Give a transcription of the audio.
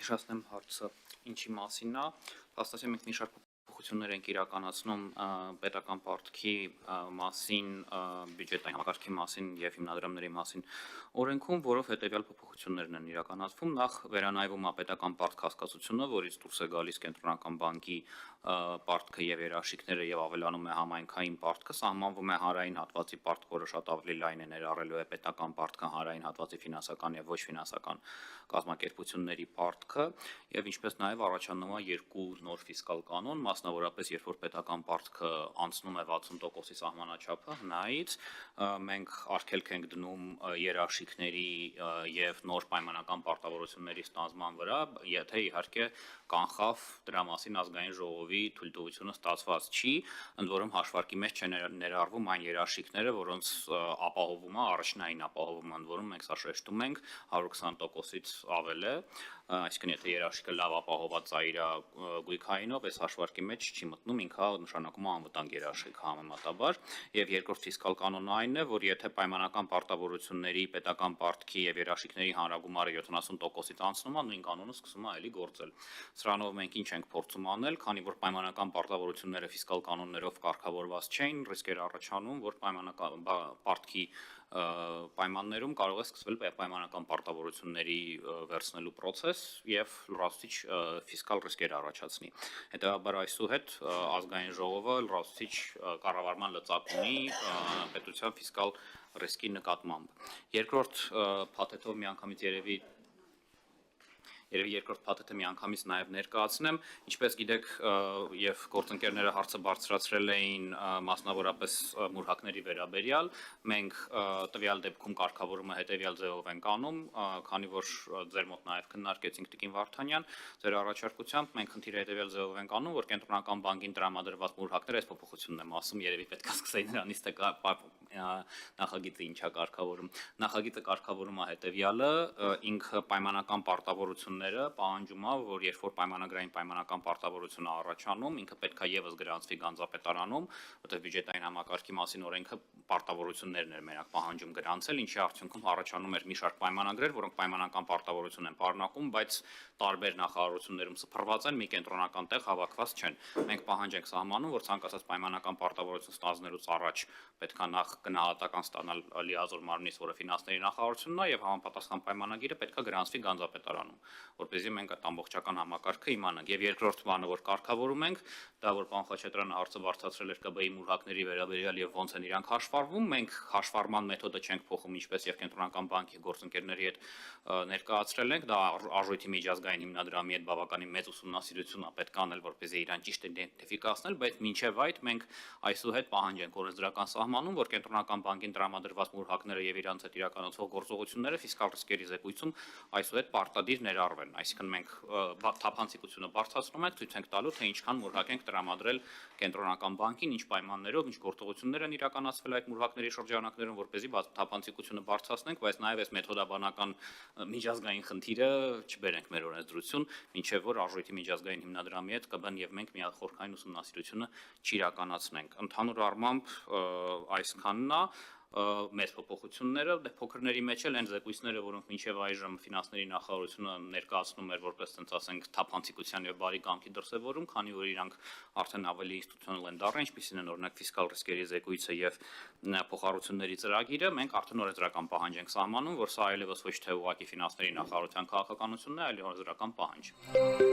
Հիշեցնեմ հարցը ինչի մասին է, փաստացի մենք մի շարք փոփոխություններ ենք իրականացնում պետական պարտքի մասին, բյուջետային համակարգի մասին եւ հիմնադրամների մասին օրենքում, որով հետեւյալ փոփոխություններն են իրականացվում, նախ վերանայվում է պետական պարտք հասկացությունը, որից դուրս է գալիս կենտրոնական բանկի պարտքը եւ երաշխիքները եւ ավելանում է համայնքային պարտքը, սահմանվում է հանրային հատվածի պարտք, որը շատ ավելի լայն է, ներառելու է պետական պարտքը, հանրային հատվածի ֆինանսական եւ ոչ ֆինանսական կազմակերպությունների պարտքը եւ ինչպես նաեւ առաջանում է երկու նոր ֆիսկալ կանոն, մասնավորապես երբ որ պետական պարտքը անցնում է 60%-ի սահմանաչափը հնայից, մենք արգելք ենք դնում երաշխիքների եւ նոր պայմանական պարտավորությունների ստանձնման վրա, եթե իհարկե կանխավ դրա մասին ազգային ժողովի թույլտվությունը ստացված չի, ընդ որում հաշվարկի մեջ չներառվում այն երաշխիքները, որոնց ապահովումը, առաջնային ապահովումը, ընդ որում մենք սա շեշտում ենք 120%-ից ավել է, այսինքն եթե երաշխիքը լավ ապահոված է իր գույքայինով, այս հաշվարկի մեջ չի մտնում, ինքը նշանակում է անվտանգ երաշխիք համեմատաբար, եւ երկրորդ ֆիսկալ կանոնը այն է, որ եթե պայմանական պարտավորությունների, պետական պարտքի եւ երաշխիքների հանրագումարը 70%-ից անցնում է, նույն կանոնը սկսում է էլի գործել։ Սրանով մենք ինչ ենք փորձում անել, քանի որ պայմանական պարտավորությունները ֆիսկալ կանոններով կարգավորված չէին, ռիսկեր առաջանում, որ պայմանական պարտքի պայմաններում կարող է սկսվել պայմանական պարտավորությունների վերցնելու process եւ լրացուցիչ ֆիսկալ ռիսկեր առաջացնի։ Հետեւաբար այսուհետ ազգային ժողովը լրացուցիչ կառավարման լծակ ունի պետության ֆիսկալ ռիսկի նկատմամբ։ Երկրորդ փաթեթով միանգամից երևի երկրորդ փաթեթը միանգամից նաև ներկայացնեմ, ինչպես գիտեք եւ գործընկերները հարցը բարձրացրել էին մասնավորապես մուրհակների վերաբերյալ, մենք տվյալ դեպքում կարգավորումը հետեւյալ ձևով ենք անում, քանի որ ձեր մոտ նաև քննարկեցինք Տիկին Վարդանյան, ձեր առաջարկությամբ մենք խնդիրը հետեւյալ ձևով ենք անում, որ կենտրոնական բանկին տրամադրված մուրհակները, այս փոփոխությունն եմ ասում, երևի պետք է սկսեի նրանից թե նախագիծը ինչա կարգավորում։ Նախագիծը կարգավորում է հետեւյալը, ինքը պայմանական պարտավորությունները պահանջում է, որ երբ որ պայմանագրային պայմանական պարտավորություն է առաջանում, ինքը պետք է եւս գրանցվի Գանձապետարանում, որտեղ բյուջետային համակարգի մասին օրենքը պարտավորություններն էր մենակ պահանջում գրանցել, ինչի արդյունքում առաջանում էր մի շարք պայմանագրեր, որոնք պայմանական պարտավորություն են պարունակում, բայց տարբեր նախարարություններում սփռված են, մի կենտրոնական տեղ հավաքված չեն։ Մենք պահանջ ենք սահմանում, որ ցանկացած պայմանական պարտավորություն ստանձնելուց առաջ պետք է նախ գնահատական ստանալ լիազոր մարմնից, որը ֆինանսների նախարարությունն է, եւ համապատասխան պայմանագիրը պետք է գրանցվի Գանձապետարանում, որպեսզի մենք այդ ամբողջական համակարգը իմանանք։ Եվ երկրորդ բանը, որ կարգավորում ենք, դա որ պարոն Խաչատրյանը հարցը բարձրացրել էր ԿԲ-ի մուրհակների վերաբերյալ եւ ոնց են իրանք հաշվառվում, մենք հաշվառման մեթոդը չենք փոխում, ինչպես եւ կենտրոնական բանկի գործընկերների հետ ներկայացրել ենք, դա արժույթի միջազգային հիմնադրամի հետ բավականին մեծ ուսումնասիրություն է պետք անել, որպեսզի իրան ճիշտ իդենտիֆիկացնել, բայց մինչեւ այդ մենք այսուհետ պահանջ ենք օրենսդրական սահմանում, որ կենտրոնական բանկին տրամադրված մուրհակները եւ իրանց հետ իրականացվող գործողությունները ֆիսկալ ռիսկերի զեկույցում այսուհետ պարտադիր ներառվեն, այսինքն մենք թափանցիկությունը բարձրացնում ենք, ցույց ենք տալու, թե ինչքան մուրհակ ենք տրամադրել կենտրոնական բանկին, ինչ պայմաններով, ինչ գործողություններ են իրականացվել այդ մուրհակների շրջանակներում, որպեսզի թափանցիկությունը բարձրացնենք, բայց նաեւ այս մեթոդաբանական միջազգային խնդիրը չբերենք մեր օրենսդրություն, մինչեւ որ արժույթի միջազգային հիմնադրամի հետ ԿԲ-ն եւ մենք միախորքային ուսումնասիրությունը չիրականացնենք։ Ընդհանուր առմամբ այսքանն է մեծ փոփոխությունները, փոքրների մեջ էլ այն զեկույցները, որոնք մինչև այժմ ֆինանսների նախարարությունը ներկայացնում էր որպես ցենց ասենք թափանցիկության եւ բարի կամքի դրսեւորում, քանի որ իրանք արդեն ավելի ինստիտուցիոնալ են դառել, ինչպիսին են օրինակ ֆիսկալ ռիսկերի զեկույցը եւ փոխառությունների ծրագիրը, մենք արդեն օրենսդրական պահանջ ենք սահմանում, որ սա այլևս ոչ թե ուղղակի ֆինանսների նախարարության քաղաքականությունն է, այլ օրենսդրական պահանջ։